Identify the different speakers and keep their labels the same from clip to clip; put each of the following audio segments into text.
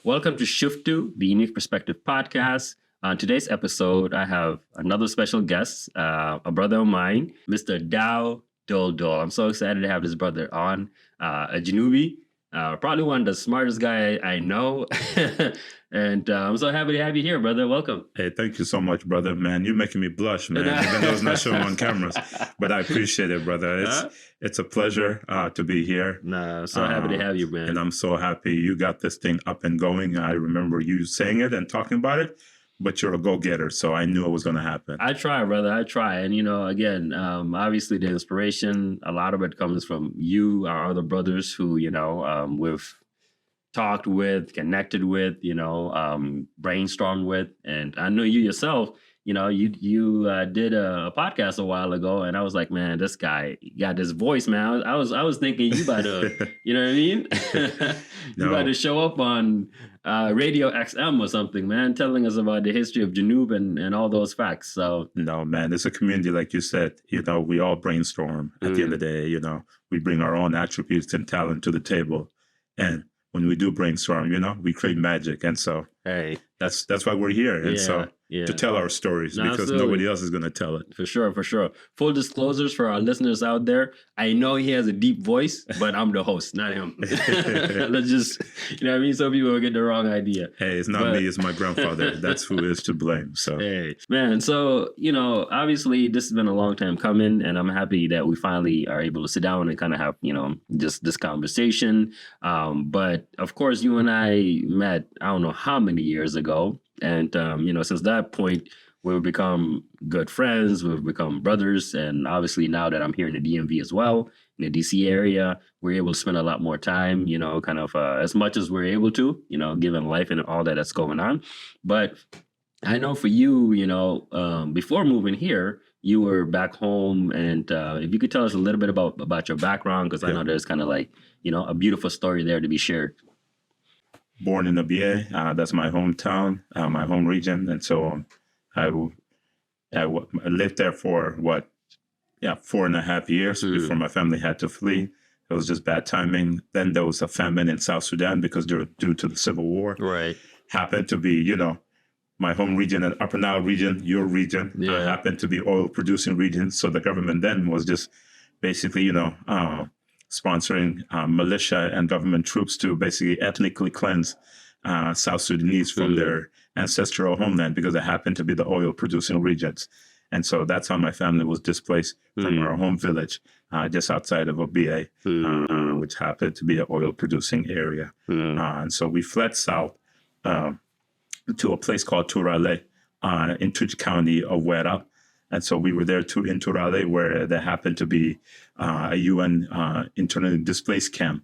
Speaker 1: Welcome to Shift to the Unique Perspective podcast. On today's episode, I have another special guest, a brother of mine, Mr. Dau Doldol. I'm so excited to have this brother on, a Janubi, probably one of the smartest guy I know. And I'm so happy to have you here, brother. Welcome.
Speaker 2: Hey, thank you so much, brother, man. You're making me blush, man, even though it's not showing on cameras. But I appreciate it, brother. It's a pleasure to be here.
Speaker 1: Nah, I'm so happy to have you, man.
Speaker 2: And I'm so happy you got this thing up and going. I remember you saying it and talking about it, but you're a go-getter, so I knew it was going to happen.
Speaker 1: I try, brother. I try. And, again, obviously the inspiration, a lot of it comes from you, our other brothers who, we've talked with, connected with, brainstormed with. And I know you yourself, you did a podcast a while ago, and I was like, man, this guy got this voice, man. I was thinking you about to, you know what I mean? You about to show up on Radio XM or something, man, telling us about the history of Janub and all those facts. So
Speaker 2: no, man, it's a community, like you said. We all brainstorm at the end of the day. We bring our own attributes and talent to the table, and when we do brainstorm, we create magic. And so that's why we're here. And to tell our stories, because nobody else is going to tell it.
Speaker 1: For sure, for sure. Full disclosures for our listeners out there. I know he has a deep voice, but I'm the host, not him. Let's just, some people will get the wrong idea.
Speaker 2: Hey, it's not me, it's my grandfather. That's who is to blame. So,
Speaker 1: hey, man. So, obviously this has been a long time coming, and I'm happy that we finally are able to sit down and kind of have, just this conversation. But of course, you and I met, I don't know how many years ago. And, since that point, we've become good friends, we've become brothers. And obviously now that I'm here in the DMV as well, in the DC area, we're able to spend a lot more time, as much as we're able to, given life and all that's going on. But I know for you, before moving here, you were back home. And if you could tell us a little bit about your background, because I know there's kind of like, a beautiful story there to be shared.
Speaker 2: Born in Abyei, that's my hometown, my home region. And so I lived there for 4.5 years before my family had to flee. It was just bad timing. Then there was a famine in South Sudan because due to the civil war.
Speaker 1: Right.
Speaker 2: Happened to be, my home region and Upper Nile region, your region, happened to be oil producing regions. So the government then was just basically, sponsoring militia and government troops to basically ethnically cleanse South Sudanese from their ancestral homeland because it happened to be the oil-producing regions. And so that's how my family was displaced from our home village just outside of Abyei, which happened to be an oil-producing area. And so we fled south to a place called Turale in Tuj County of Wera. And so we were there in Turale, where there happened to be a UN internally displaced camp,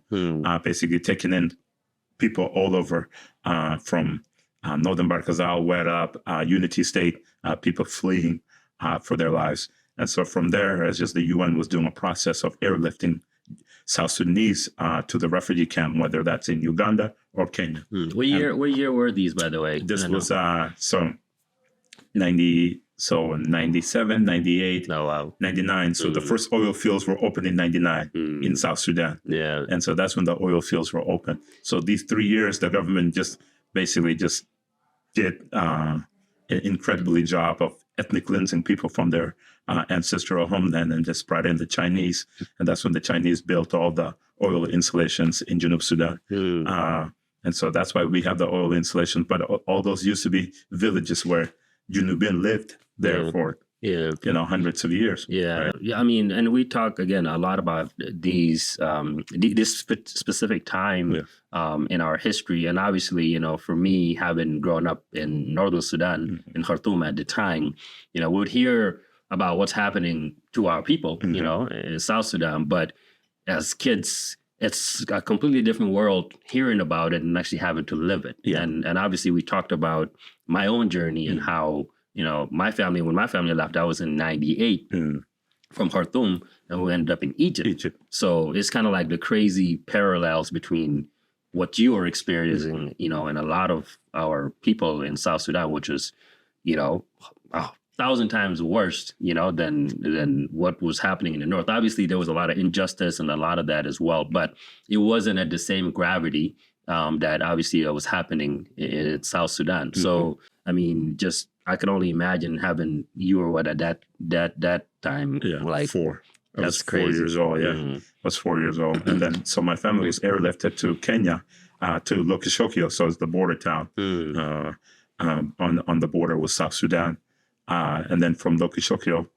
Speaker 2: basically taking in people all over from Northern Barkazal, Wera, Unity State, people fleeing for their lives. And so from there, as just the UN was doing a process of airlifting South Sudanese to the refugee camp, whether that's in Uganda or Kenya.
Speaker 1: What year were these, by the way?
Speaker 2: This was 97, 98, 99. So the first oil fields were opened in 99 in South Sudan.
Speaker 1: Yeah.
Speaker 2: And so that's when the oil fields were open. So these 3 years, the government just did an incredibly job of ethnic cleansing people from their ancestral homeland and just brought in the Chinese. And that's when the Chinese built all the oil installations in Junub Sudan. And so that's why we have the oil installations. But all those used to be villages where Junubin lived there for hundreds of years.
Speaker 1: Right? I mean, and we talk again a lot about this specific time in our history, and obviously, for me, having grown up in northern Sudan in Khartoum at the time, we would hear about what's happening to our people, in South Sudan, but as kids, it's a completely different world hearing about it and actually having to live it. And obviously we talked about my own journey and how, when my family left, I was in 98 from Khartoum, and we ended up in Egypt. So it's kind of like the crazy parallels between what you are experiencing, and a lot of our people in South Sudan, which is, 1,000 times worse, than what was happening in the north. Obviously, there was a lot of injustice and a lot of that as well, but it wasn't at the same gravity that obviously was happening in South Sudan. So, I mean, just I can only imagine having you or what at that time, like
Speaker 2: 4. I was
Speaker 1: that's
Speaker 2: 4
Speaker 1: crazy.
Speaker 2: years old. Yeah, I was 4 years old, and then so my family was airlifted to Kenya, to Lokishokio, so it's the border town on the border with South Sudan, and then from Lokishokio,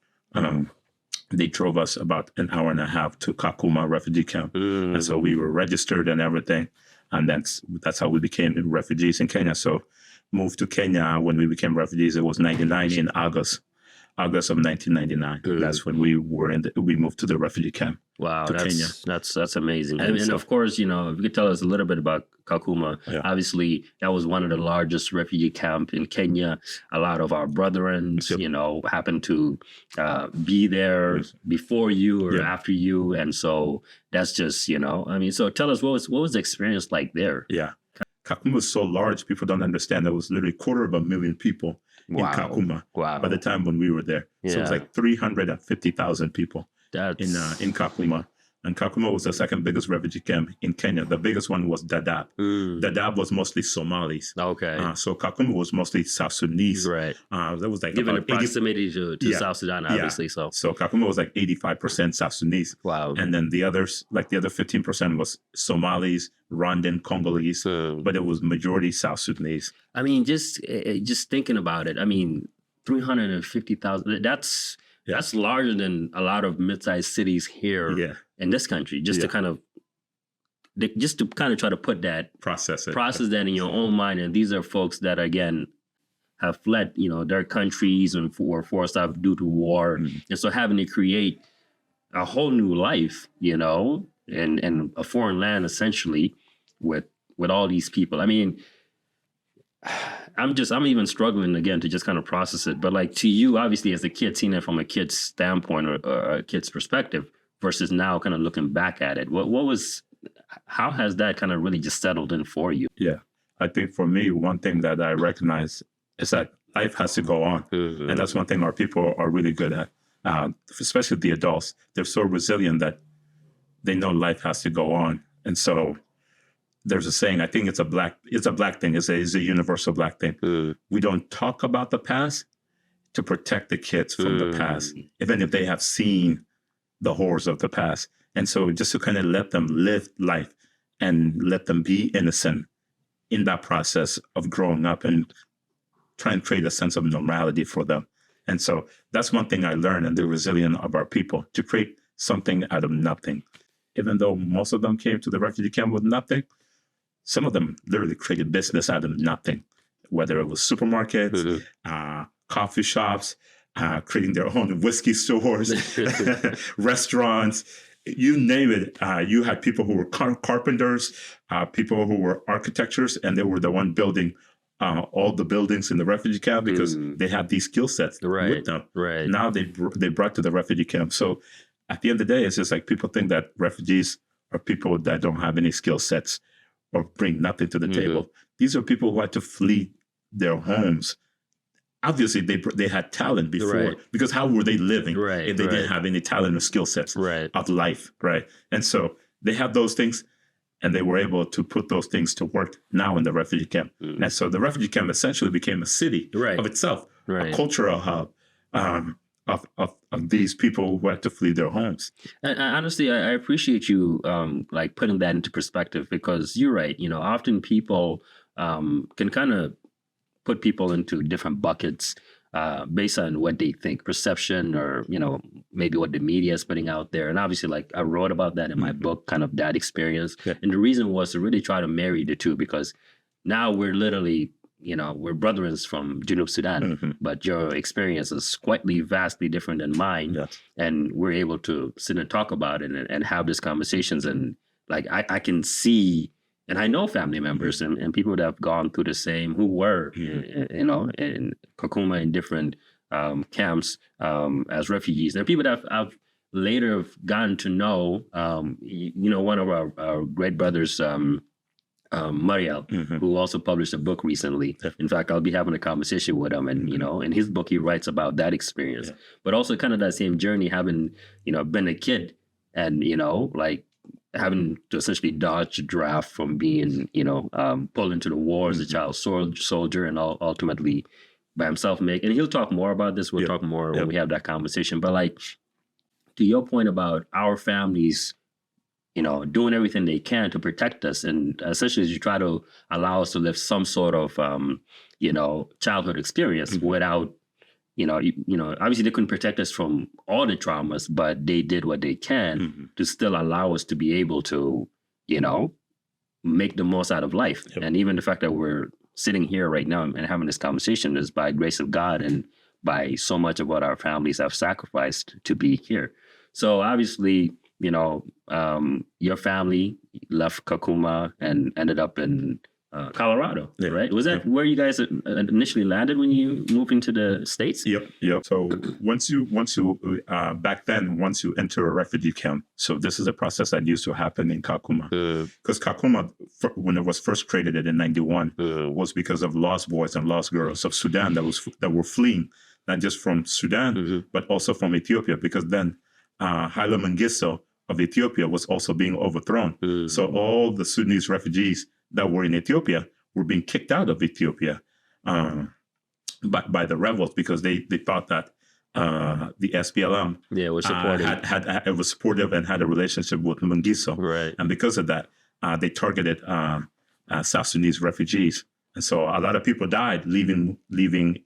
Speaker 2: they drove us about an hour and a half to Kakuma refugee camp, and so we were registered and everything, and that's how we became refugees in Kenya. So moved to Kenya when we became refugees. It was 99 in August of 1999. That's when we moved to the refugee camp.
Speaker 1: Wow,
Speaker 2: to Kenya.
Speaker 1: That's amazing. And of course, you know, if you could tell us a little bit about Kakuma. Obviously, that was one of the largest refugee camp in Kenya. A lot of our brethren, you know, happened to be there before you or after you, and so that's just, you know, I mean, so tell us what was the experience like there?
Speaker 2: Yeah, Kakuma was so large, people don't understand. There was literally 250,000 people in Kakuma by the time when we were there. So it was like 350,000 people in Kakuma. And Kakuma was the second biggest refugee camp in Kenya. The biggest one was Dadaab. Dadaab was mostly Somalis.
Speaker 1: Okay.
Speaker 2: So Kakuma was mostly South Sudanese.
Speaker 1: Right.
Speaker 2: That was like
Speaker 1: given the
Speaker 2: 80,
Speaker 1: proximity to South Sudan, obviously. So
Speaker 2: Kakuma was like 85% South Sudanese.
Speaker 1: Wow.
Speaker 2: And then the others, like the other 15% was Somalis, Rwandan, Congolese, but it was majority South Sudanese.
Speaker 1: I mean, just thinking about it, I mean, 350,000, that's larger than a lot of mid-sized cities here in this country, just to kind of try to put that, process that in your own mind. And these are folks that, again, have fled, you know, their countries and were forced out due to war. And so having to create a whole new life, you know, in a foreign land, essentially, with all these people. I mean, I'm even struggling again to just kind of process it. But like, to you, obviously, as a kid, seeing it from a kid's standpoint or a kid's perspective versus now kind of looking back at it, how has that kind of really just settled in for you?
Speaker 2: Yeah, I think for me, one thing that I recognize is that life has to go on. And that's one thing our people are really good at, especially the adults. They're so resilient that they know life has to go on. And so there's a saying, I think it's a black thing. It's a universal black thing. We don't talk about the past to protect the kids from the past, even if they have seen the horrors of the past. And so just to kind of let them live life and let them be innocent in that process of growing up and try and create a sense of normality for them. And so that's one thing I learned, and the resilience of our people, to create something out of nothing. Even though most of them came to the refugee camp with nothing, some of them literally created business out of nothing, whether it was supermarkets, coffee shops, creating their own whiskey stores, restaurants, you name it. You had people who were carpenters, people who were architects, and they were the one building all the buildings in the refugee camp because they had these skill sets with them.
Speaker 1: Right.
Speaker 2: Now they brought to the refugee camp. So at the end of the day, it's just like people think that refugees are people that don't have any skill sets or bring nothing to the table. These are people who had to flee their homes. Obviously, they had talent before, because how were they living if they didn't have any talent or skill sets of life, right? And so they have those things, and they were able to put those things to work now in the refugee camp. And so the refugee camp essentially became a city of itself, a cultural hub of these people who had to flee their homes.
Speaker 1: And honestly, I appreciate you like putting that into perspective, because you're right. You know, often people can kind of put people into different buckets based on what they think, perception, or, you know, maybe what the media is putting out there. And obviously, like, I wrote about that in my book, kind of that experience. And the reason was to really try to marry the two, because now we're literally, you know, we're brethren from Junub Sudan, but your experience is vastly different than mine. And we're able to sit and talk about it and have these conversations. And like, I can see, and I know family members and people that have gone through the same, who were, you know, in Kakuma in different camps as refugees. There are people that I've later gotten to know. You know, one of our great brothers, Mariel, who also published a book recently. In fact, I'll be having a conversation with him, and you know, in his book, he writes about that experience, but also kind of that same journey, having, you know, been a kid, and you know, like, having to essentially dodge a draft from being, pulled into the war as a child soldier and ultimately by himself and he'll talk more about this. We'll talk more when we have that conversation. But like, to your point about our families, doing everything they can to protect us, and essentially as you try to allow us to live some sort of, childhood experience without, obviously they couldn't protect us from all the traumas, but they did what they can to still allow us to be able to, make the most out of life. Yep. And even the fact that we're sitting here right now and having this conversation is by grace of God and by so much of what our families have sacrificed to be here. So obviously, your family left Kakuma and ended up in Colorado, right? Was that where you guys initially landed when you moved into the States?
Speaker 2: Yep. So once you back then, once you enter a refugee camp, so this is a process that used to happen in Kakuma. Because Kakuma, when it was first created in 91, was because of lost boys and lost girls of Sudan that were fleeing, not just from Sudan, but also from Ethiopia, because then Haile Mengistu of Ethiopia was also being overthrown. So all the Sudanese refugees that were in Ethiopia were being kicked out of Ethiopia by the rebels because they thought that the SPLM
Speaker 1: was supportive.
Speaker 2: was supportive and had a relationship with Mengistu.
Speaker 1: Right.
Speaker 2: And because of that, they targeted South Sudanese refugees. And so a lot of people died leaving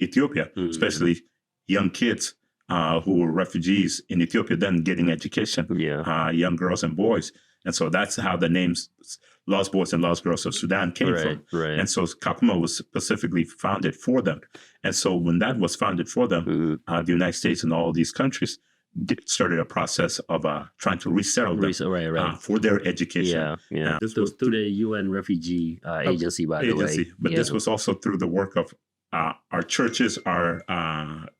Speaker 2: Ethiopia, especially young kids who were refugees in Ethiopia, then getting education, young girls and boys. And so that's how the names Lost Boys and Lost Girls of Sudan came from.
Speaker 1: Right.
Speaker 2: And so Kakuma was specifically founded for them. And so when that was founded for them, the United States and all these countries started a process of trying to resettle them for their education.
Speaker 1: This was through the UN Refugee Agency, by the way.
Speaker 2: But this was also through the work of our churches, our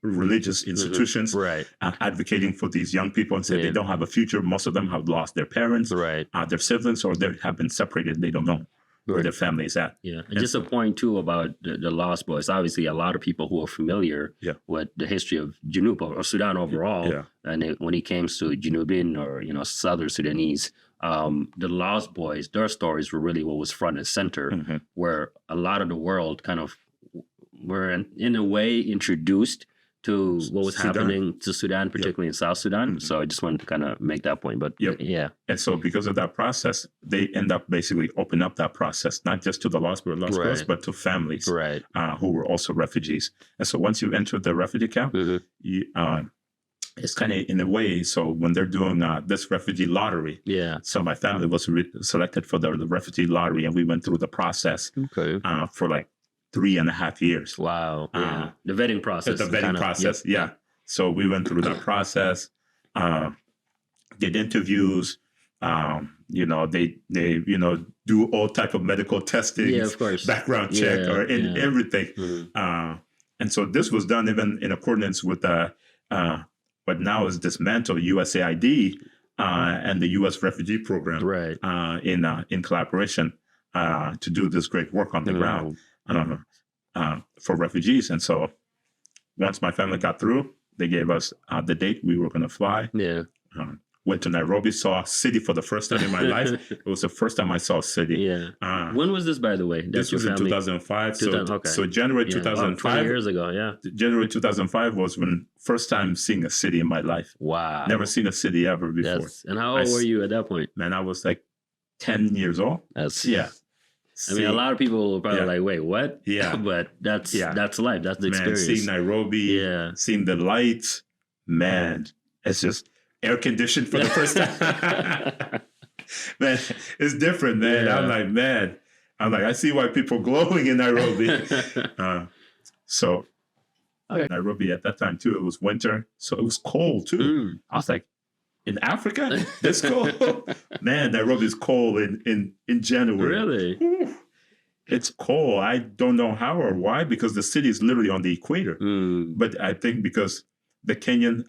Speaker 2: religious institutions, advocating for these young people and say they don't have a future. Most of them have lost their parents, their siblings, or they have been separated. They don't know where their family is at.
Speaker 1: And just a point too about the Lost Boys. Obviously, a lot of people who are familiar with the history of Junub or Sudan overall, and when it comes to Junubin or Southern Sudanese, the Lost Boys, their stories were really what was front and center, where a lot of the world kind of were in a way introduced to what was happening to Sudan, particularly in South Sudan. So I just wanted to kind of make that point. But
Speaker 2: and so because of that process, they end up basically opening up that process, not just to the lost girls, but to families who were also refugees. And so once you enter the refugee camp, it's kind of in a way. So when they're doing this refugee lottery, so my family was selected for the refugee lottery, and we went through the process for like 3.5 years.
Speaker 1: Wow. The vetting process.
Speaker 2: The vetting process. So we went through that process, did interviews, they do all type of medical testing,
Speaker 1: of course,
Speaker 2: background check everything. And so this was done even in accordance with but now is dismantled USAID and the U.S. refugee program in collaboration to do this great work on the ground. For refugees. And so once my family got through, they gave us the date we were going to fly. Went to Nairobi, saw a city for the first time in my life. It was the first time I saw a city.
Speaker 1: When was this, by the way?
Speaker 2: This was in 2005. So January 2005.
Speaker 1: 20 years ago,
Speaker 2: January 2005 was when first time seeing a city in my life.
Speaker 1: Wow.
Speaker 2: Never seen a city ever before.
Speaker 1: And how old were you at that point?
Speaker 2: Man, I was like 10 years old.
Speaker 1: I mean, a lot of people were probably like, wait, what? But that's life. That's the experience.
Speaker 2: Seeing Nairobi, seeing the lights, man, it's just air conditioned for the first time. Man, it's different, man. I'm like, I see why people glowing in Nairobi. Nairobi at that time too, it was winter. So it was cold too. I was like, in Africa, this cold? Man, Nairobi's cold in January.
Speaker 1: Really?
Speaker 2: Ooh, it's cold. I don't know how or why, because the city is literally on the equator. But I think because the Kenyan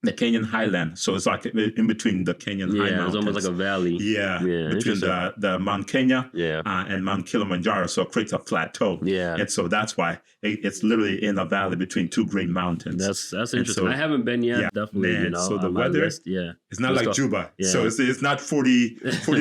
Speaker 2: the Kenyan highland. So it's like in between the Kenyan high mountains.
Speaker 1: It's almost like a valley.
Speaker 2: Yeah, between the Mount Kenya and Mount Kilimanjaro. So it creates a plateau.
Speaker 1: Yeah.
Speaker 2: And so that's why it's literally in a valley between two great mountains.
Speaker 1: That's interesting. So, I haven't been yet. Definitely,
Speaker 2: man, so the weather, it's not like Juba. Yeah. So it's not 40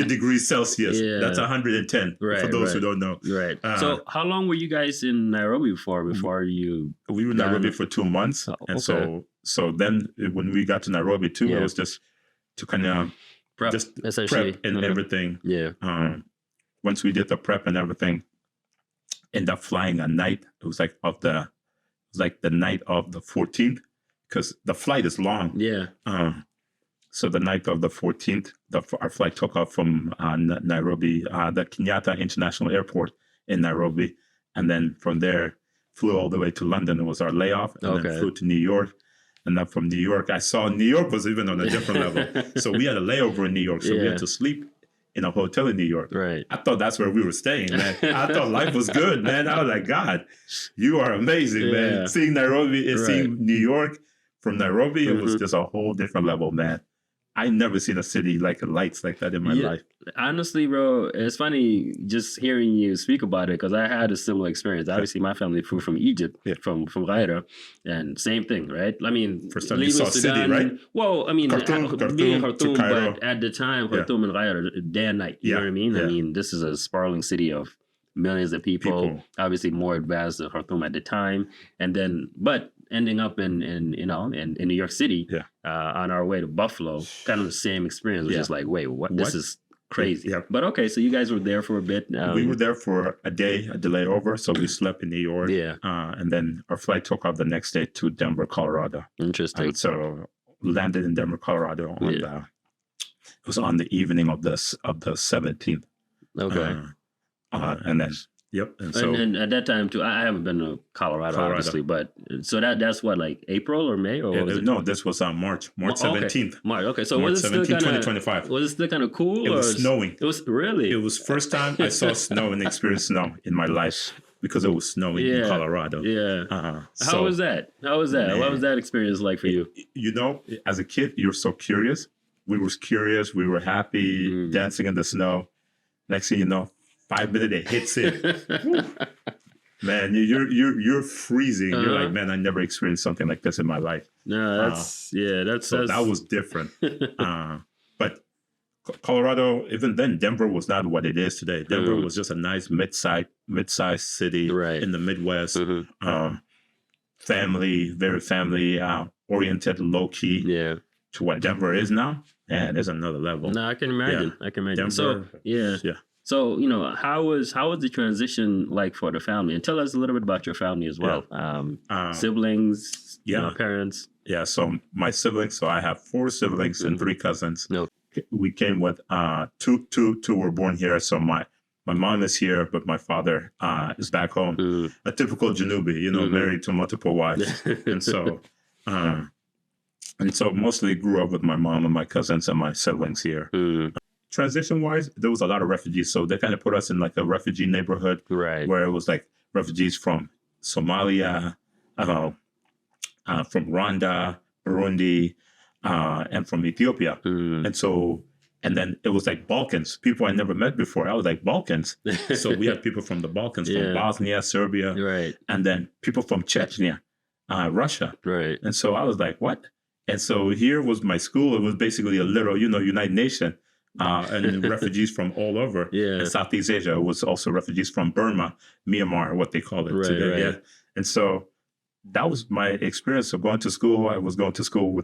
Speaker 2: degrees Celsius. Yeah. That's 110 for those who don't know.
Speaker 1: Right. So how long were you guys in Nairobi before you...
Speaker 2: We were in Nairobi for 2 months. And so then when we got to Nairobi too, it was just to kind of prep and everything. Yeah. Once we did the prep and everything, ended up flying at night. It was like the night of the 14th, because the flight is long. Yeah. So the night of the 14th, our flight took off from Nairobi, the Kenyatta International Airport in Nairobi, and then from there flew all the way to London. It was our layoff, and then flew to New York. And then from New York, I saw New York was even on a different level. So we had a layover in New York. So we had to sleep in a hotel in New York. Right. I thought that's where we were staying, man. I thought life was good, man. I was like, God, you are amazing, man. Seeing Nairobi and seeing New York from Nairobi, it was just a whole different level, man. I never seen a city like lights like that in my life.
Speaker 1: Honestly, bro, it's funny just hearing you speak about it, because I had a similar experience. Obviously, my family flew from Egypt, from Cairo, and same thing, right? I mean,
Speaker 2: first time you saw Sudan, city, right?
Speaker 1: Well, I mean,
Speaker 2: Khartoum,
Speaker 1: but at the time, Khartoum and Cairo, day and night. You know what I mean? I mean, this is a sprawling city of millions of people. Obviously more advanced than Khartoum at the time, and then but ending up in New York City on our way to Buffalo, kind of the same experience. It was just like, wait, what? This is crazy. But okay, so you guys were there for a bit.
Speaker 2: We were there for a day, a delay over, so we slept in New York. And then our flight took off the next day to Denver, Colorado.
Speaker 1: Interesting.
Speaker 2: So landed in Denver, Colorado on it was on the evening of the 17th. Okay. And then and so
Speaker 1: and at that time too, I haven't been to Colorado. Obviously, but so that's what, like April or May, or
Speaker 2: no, this was March 17th.
Speaker 1: March. Okay, so
Speaker 2: March
Speaker 1: was it
Speaker 2: 17th, 2025.
Speaker 1: Was it still kind of cool?
Speaker 2: It was snowing.
Speaker 1: It was really.
Speaker 2: It was first time I saw snow and experienced snow in my life, because it was snowing in Colorado.
Speaker 1: How was that? Man, what was that experience like for you?
Speaker 2: You know, as a kid, you're so curious. We were curious. We were happy, dancing in the snow. Next thing you know, 5 minutes it hits it. Man, you're freezing. You're like, man, I never experienced something like this in my life.
Speaker 1: No,
Speaker 2: that was different. But Colorado, even then, Denver was not what it is today. Denver was just a nice mid-sized city in the Midwest. Very family oriented, low key. To what Denver is now, and there's another level.
Speaker 1: No, I can imagine. I can imagine.
Speaker 2: Denver,
Speaker 1: So, how was the transition like for the family? And tell us a little bit about your family as well. Siblings, parents.
Speaker 2: Yeah, so my siblings, so I have 4 siblings and 3 cousins. We came with two were born here. So my mom is here, but my father is back home. A typical Janubi, married to multiple wives. And so mostly grew up with my mom and my cousins and my siblings here. Transition-wise, there was a lot of refugees. So they kind of put us in like a refugee neighborhood, where it was like refugees from Somalia, from Rwanda, Burundi, and from Ethiopia. And then it was like Balkans, people I never met before. I was like, Balkans? So we had people from the Balkans, from Bosnia, Serbia, and then people from Chechnya, Russia. And so I was like, what? And so here was my school. It was basically a little, United Nations. And refugees from all over. And Southeast Asia. It was also refugees from Burma, Myanmar, what they call it today. And so that was my experience of going to school. I was going to school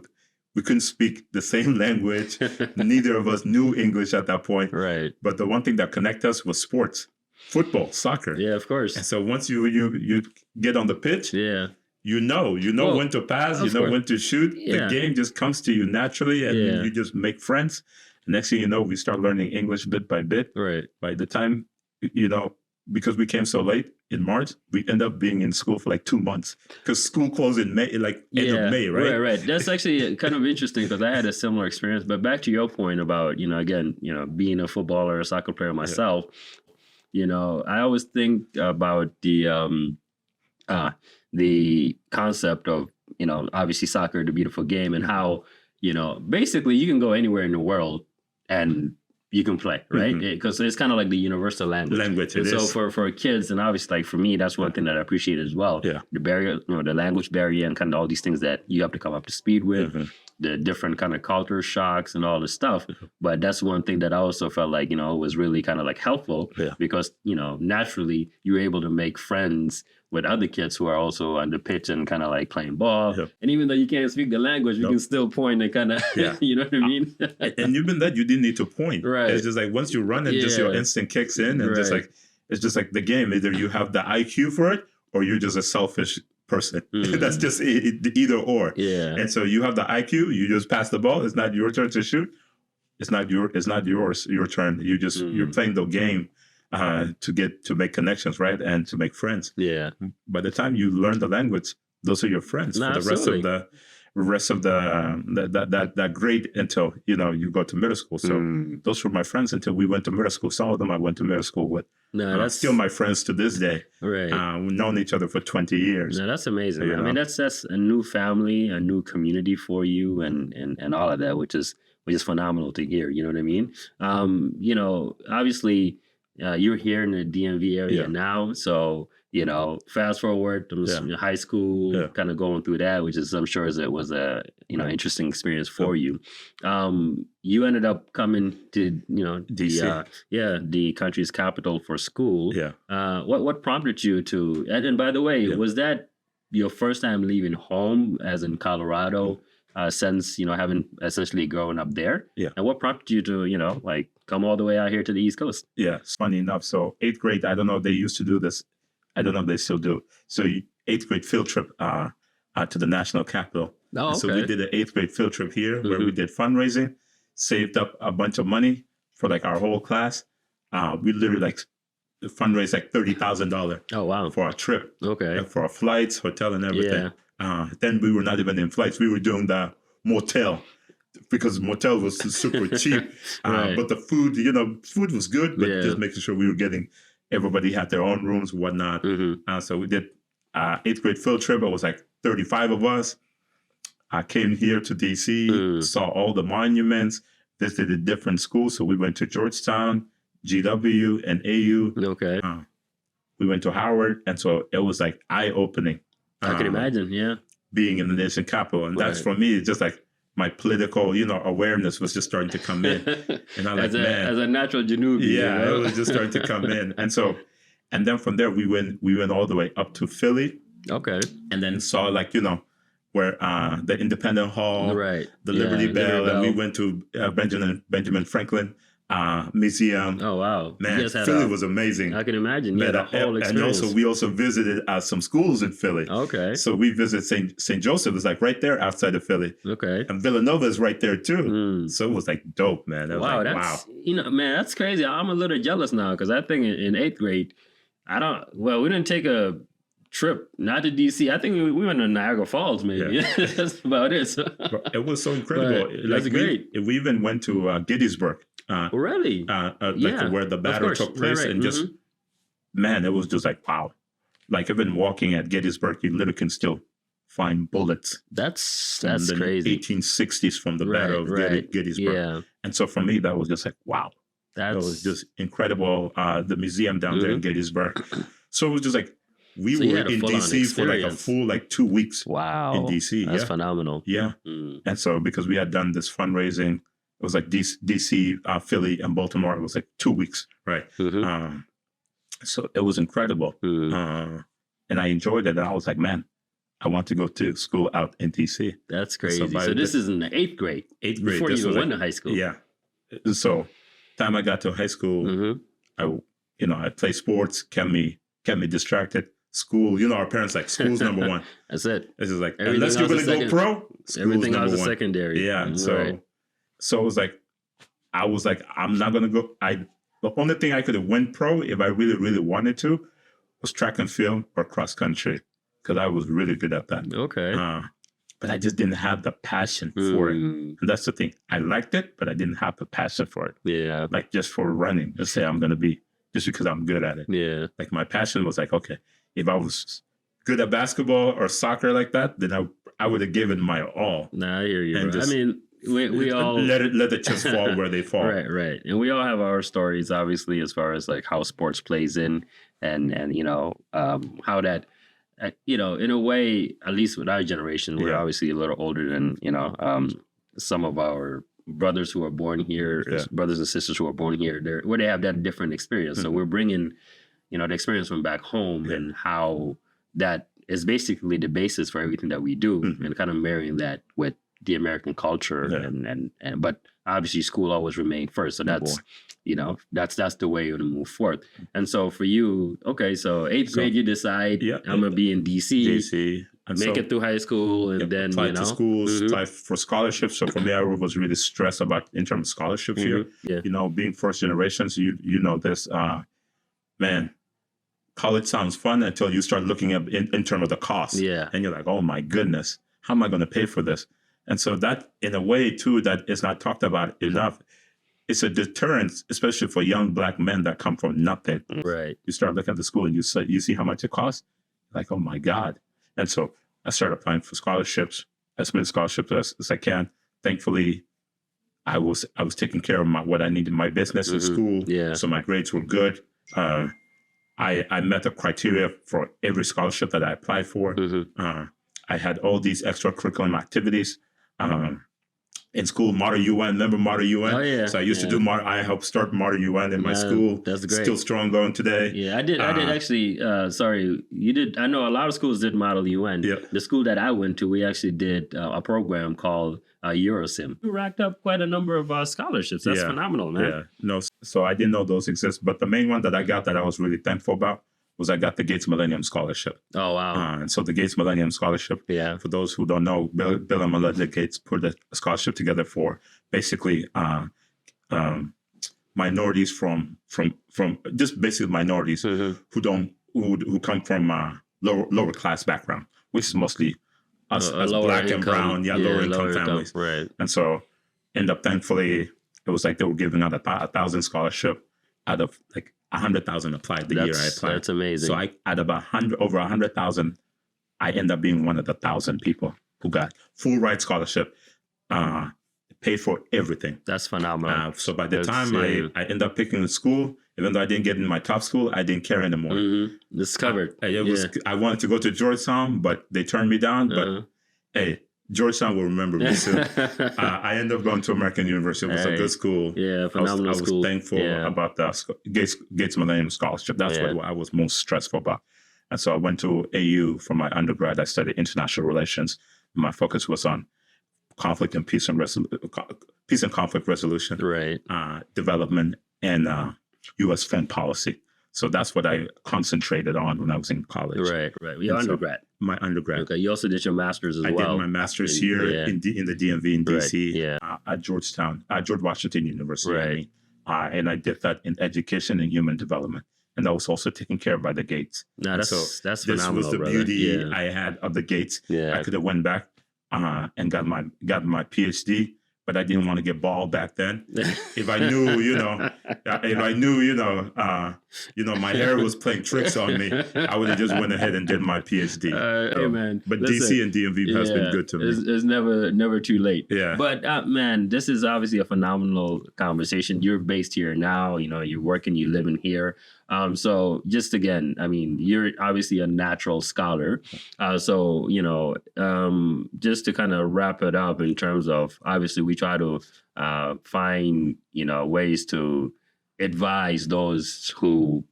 Speaker 2: we couldn't speak the same language. Neither of us knew English at that point. But the one thing that connected us was sports, football, soccer.
Speaker 1: Yeah, of course.
Speaker 2: And so once you get on the pitch, you know when to pass, when to shoot. The game just comes to you naturally, and you just make friends. Next thing you know, we start learning English bit by bit. By the time, because we came so late in March, we end up being in school for like 2 months, because school closed in May, end of May, right?
Speaker 1: Right. That's actually kind of interesting, because I had a similar experience. But back to your point about, being a footballer, a soccer player myself, I always think about the concept of obviously soccer, the beautiful game, and how, basically you can go anywhere in the world and you can play, right? Because it's kind of like the universal language.
Speaker 2: It
Speaker 1: so
Speaker 2: is.
Speaker 1: for kids, and obviously like for me, that's one thing that I appreciate as well.
Speaker 2: Yeah.
Speaker 1: The barrier, the language barrier, and kind of all these things that you have to come up to speed with, the different kind of culture shocks and all this stuff. But that's one thing that I also felt like, was really kind of like helpful because, naturally you're able to make friends with other kids who are also on the pitch and kind of like playing ball. And even though you can't speak the language, you can still point and kind of, you know what I mean?
Speaker 2: And even that, you didn't need to point.
Speaker 1: Right.
Speaker 2: It's just like once you run and just your instinct kicks in, and it's just like the game. Either you have the IQ for it or you're just a selfish person. That's just either or.
Speaker 1: Yeah.
Speaker 2: And so you have the IQ, you just pass the ball. It's not your turn to shoot. It's not yours, your turn. You're playing the game to make connections, right? And to make friends.
Speaker 1: Yeah.
Speaker 2: By the time you learn the language, those are your friends for the rest of that grade until you go to middle school. So those were my friends until we went to middle school. Some of them I went to middle school with. No, that's still my friends to this day.
Speaker 1: Right.
Speaker 2: We've known each other for 20 years.
Speaker 1: No, that's amazing. I mean, that's a new family, a new community for you, and all of that, which is phenomenal to hear. You know what I mean? Obviously, you're here in the DMV area now, so. Fast forward to high school, kind of going through that, which is, I'm sure, it was a interesting experience for you. You ended up coming to DC, the country's capital for school. Yeah. What prompted you to? And by the way, was that your first time leaving home, as in Colorado, since having essentially grown up there? Yeah. And what prompted you to come all the way out here to the East Coast?
Speaker 2: Yeah, it's funny enough. So 8th grade, I don't know if they used to do this. I don't know if they still do. So 8th grade field trip to the national capital.
Speaker 1: Oh, okay.
Speaker 2: So we did an 8th grade field trip here where we did fundraising, saved up a bunch of money for our whole class. We literally fundraised $30,000.
Speaker 1: Oh, wow.
Speaker 2: For our trip.
Speaker 1: Okay.
Speaker 2: For our flights, hotel, and everything. Yeah. Then we were not even in flights. We were doing the motel because motel was super cheap.
Speaker 1: Right.
Speaker 2: But the food, food was good, but just making sure we were getting. Everybody had their own rooms, whatnot. So we did 8th grade field trip. It was 35 of us. I came here to DC, saw all the monuments, visited different schools. So we went to Georgetown, GW, and AU.
Speaker 1: Okay.
Speaker 2: We went to Howard. And so it was eye-opening.
Speaker 1: I can imagine, yeah.
Speaker 2: Being in the nation capital. And that's, for me, it's just my political, awareness was just starting to come in. And I'm
Speaker 1: as a natural Janubi.
Speaker 2: Yeah, it was just starting to come in. And then from there, we went all the way up to Philly.
Speaker 1: Okay.
Speaker 2: And then saw where the Independent Hall,
Speaker 1: right,
Speaker 2: the Liberty Bell, and we went to Benjamin Franklin Museum.
Speaker 1: Oh, wow.
Speaker 2: Man, Philly was amazing.
Speaker 1: I can imagine. Yeah, the whole experience.
Speaker 2: And we also visited some schools in Philly.
Speaker 1: Okay.
Speaker 2: So we visited St. Joseph. It's right there outside of Philly.
Speaker 1: Okay.
Speaker 2: And Villanova is right there too. So it was dope, man. It was
Speaker 1: wow. Man, that's crazy. I'm a little jealous now because I think in 8th grade, we didn't take a trip, not to DC. I think we went to Niagara Falls, maybe. Yeah. That's about it. So.
Speaker 2: It was so incredible.
Speaker 1: That's great.
Speaker 2: We even went to Gettysburg.
Speaker 1: Really?
Speaker 2: Where the battle took place. Right. And just, man, it was just wow. Even walking at Gettysburg, you literally can still find bullets.
Speaker 1: That's
Speaker 2: crazy. 1860s from the battle of Gettysburg.
Speaker 1: Yeah.
Speaker 2: And so for me, that was just wow. That was just incredible. The museum down there in Gettysburg. So it was just we were in DC for a full 2 weeks.
Speaker 1: Wow.
Speaker 2: In DC.
Speaker 1: That's phenomenal.
Speaker 2: Yeah. And so because we had done this fundraising, it was DC, Philly, and Baltimore. It was 2 weeks, right? So it was incredible. And I enjoyed it. And I was man, I want to go to school out in DC.
Speaker 1: That's crazy. So this is in the 8th grade.
Speaker 2: 8th grade.
Speaker 1: Before you even went to high school.
Speaker 2: Yeah. So time I got to high school, I played sports, kept me distracted. School, our parents school's number one.
Speaker 1: That's it.
Speaker 2: It's just unless you're going to go pro,
Speaker 1: everything else is secondary.
Speaker 2: Yeah. So it was I was I'm not going to go. The only thing I could have went pro if I really, really wanted to was track and field or cross country because I was really good at that.
Speaker 1: Okay.
Speaker 2: But I just didn't have the passion for it. And that's the thing. I liked it, but I didn't have the passion for it.
Speaker 1: Yeah.
Speaker 2: Just for running. Let's say I'm going to be just because I'm good at it.
Speaker 1: Yeah.
Speaker 2: My passion was okay, if I was good at basketball or soccer like that, then I would have given my all.
Speaker 1: Nah, I hear you.
Speaker 2: And
Speaker 1: I mean, we all
Speaker 2: let the chips fall where they fall.
Speaker 1: Right. And we all have our stories, obviously, as far as like how sports plays in, and you know, how that, you know, in a way, at least with our generation, we're obviously a little older than, you know, some of our brothers who are born here, brothers and sisters who are born here, where they have that different experience. So we're bringing, you know, the experience from back home and how that is basically the basis for everything that we do, and kind of marrying that with the American culture, and but obviously school always remained first. So that's, you know, that's the way to move forward. And so for you, okay, so 8th grade, you decide I'm gonna be in DC, and make it through high school, and then
Speaker 2: apply
Speaker 1: you know,
Speaker 2: to schools, apply for scholarships. So for me, I was really stressed about in terms of scholarships here. You know, being first generations, you know this, man. College sounds fun until you start looking at in terms of the cost. And you're like, oh my goodness, how am I going to pay for this? And so that, in a way, too, that is not talked about enough. It's a deterrent, especially for young Black men that come from nothing.
Speaker 1: Right.
Speaker 2: You start looking at the school and you see how much it costs. Like, oh my God. And so I started applying for scholarships, as many scholarships as I can. Thankfully, I was taking care of what I needed in my business in school. So my grades were good. I met the criteria for every scholarship that I applied for. I had all these extracurricular activities. In school, Model UN, remember Model UN?
Speaker 1: Oh, yeah.
Speaker 2: So I used to do I helped start Model UN in my school.
Speaker 1: That's great.
Speaker 2: Still strong going today.
Speaker 1: Yeah, I did actually, sorry, you did, I know a lot of schools did Model UN. The school that I went to, we actually did a program called Eurosim. We racked up quite a number of scholarships. That's phenomenal, man.
Speaker 2: No, so I didn't know those exist. But the main one that I got that I was really thankful about was I got the Gates Millennium Scholarship.
Speaker 1: Oh, wow.
Speaker 2: And so the Gates Millennium Scholarship, for those who don't know, Bill and Melinda Gates put a scholarship together for basically minorities from just basically minorities who come from lower class background, which is mostly us as Black and brown, lower income families.
Speaker 1: Right.
Speaker 2: And so end up, thankfully, it was like they were giving out 1,000 scholarship out of like 100,000 applied the year I applied.
Speaker 1: That's amazing.
Speaker 2: So I out of over 100,000, I end up being one of the 1,000 people who got full ride scholarship, paid for everything.
Speaker 1: That's phenomenal.
Speaker 2: So by the time I end up picking a school, even though I didn't get in my top school, I didn't care anymore.
Speaker 1: It's covered.
Speaker 2: I wanted to go to Georgetown, but they turned me down. But hey, Georgetown will remember me soon. I ended up going to American University. It was a good school.
Speaker 1: Yeah, phenomenal school.
Speaker 2: I was thankful about the Gates Millennium Scholarship. That's what I was most stressful about. And so I went to AU for my undergrad. I studied international relations. My focus was on conflict and peace and conflict resolution, development, and U.S. foreign policy. So that's what I concentrated on when I was in college.
Speaker 1: Right. Your undergrad.
Speaker 2: My undergrad.
Speaker 1: Okay. You also did your master's as well.
Speaker 2: I did my master's here in the DMV in DC at Georgetown, George Washington University. And I did that in education and human development. And that was also taken care of by the Gates.
Speaker 1: No, that's phenomenal,
Speaker 2: this was the beauty I had of the Gates. I could have went back and got my PhD, but I didn't want to get bald back then. If I knew, my hair was playing tricks on me, I would have just went ahead and did my PhD.
Speaker 1: Hey, man.
Speaker 2: But listen, DC and DMV has been good to me.
Speaker 1: It's never too late.
Speaker 2: Yeah.
Speaker 1: But man, this is obviously a phenomenal conversation. You're based here now. You're working, you living here. So just again, I mean, you're obviously a natural scholar. So, just to kind of wrap it up in terms of, obviously we try to find, ways to advise those who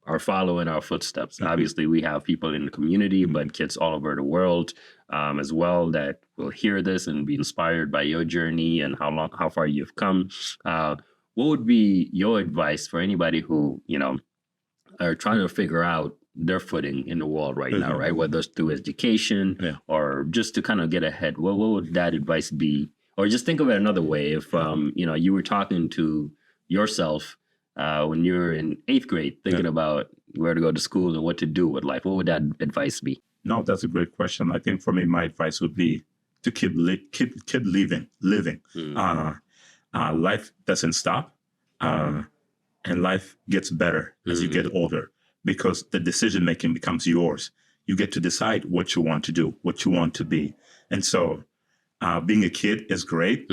Speaker 1: are following our footsteps. Obviously we have people in the community, but kids all over the world as well that will hear this and be inspired by your journey and how far you've come. What would be your advice for anybody who, are trying to figure out their footing in the world right now, right? Whether it's through education or just to kind of get ahead. What would that advice be? Or just think of it another way. If, you were talking to yourself when you were in 8th grade, thinking about where to go to school and what to do with life, what would that advice be?
Speaker 2: No, that's a great question. I think for me, my advice would be to keep living. Life doesn't stop. And life gets better as you get older because the decision-making becomes yours. You get to decide what you want to do, what you want to be. And so being a kid is great,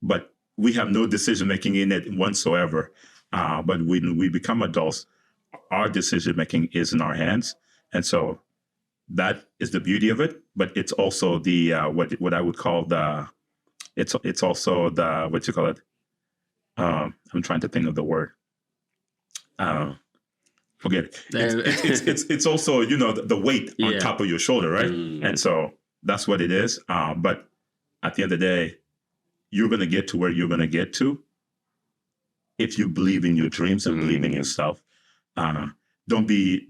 Speaker 2: but we have no decision making in it whatsoever. But when we become adults, our decision making is in our hands. And so that is the beauty of it. But it's also the what I would call it's also the what you call it. I'm trying to think of the word. Forget it. It's also, you know, the weight on top of your shoulder, right? And so that's what it is. But at the end of the day, you're going to get to where you're going to get to if you believe in your dreams and believe in yourself. Don't be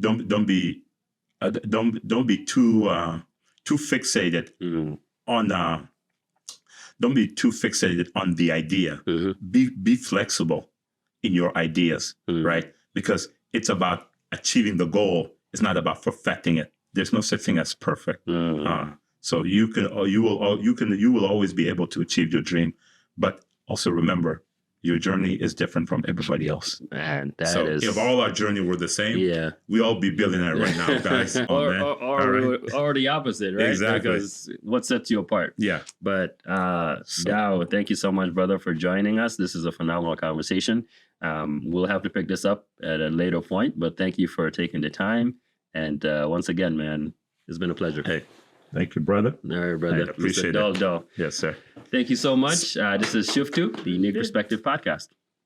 Speaker 2: too fixated on. Don't be too fixated on the idea. Be flexible in your ideas, right? Because it's about achieving the goal. It's not about perfecting it. There's no such thing as perfect. So you will always be able to achieve your dream, but also remember, your journey is different from everybody else.
Speaker 1: Man,
Speaker 2: if all our journey were the same, we all be billionaire right now, guys.
Speaker 1: or the opposite, right?
Speaker 2: Exactly.
Speaker 1: Because what sets you apart?
Speaker 2: Yeah.
Speaker 1: But Dau, thank you so much, brother, for joining us. This is a phenomenal conversation. We'll have to pick this up at a later point, but thank you for taking the time. And once again, man, it's been a pleasure.
Speaker 2: Hey, thank you, brother.
Speaker 1: All right, brother.
Speaker 2: I appreciate
Speaker 1: Dau Doldol.
Speaker 2: Yes, sir.
Speaker 1: Thank you so much. This is Shift 2, the Unique Perspective Podcast.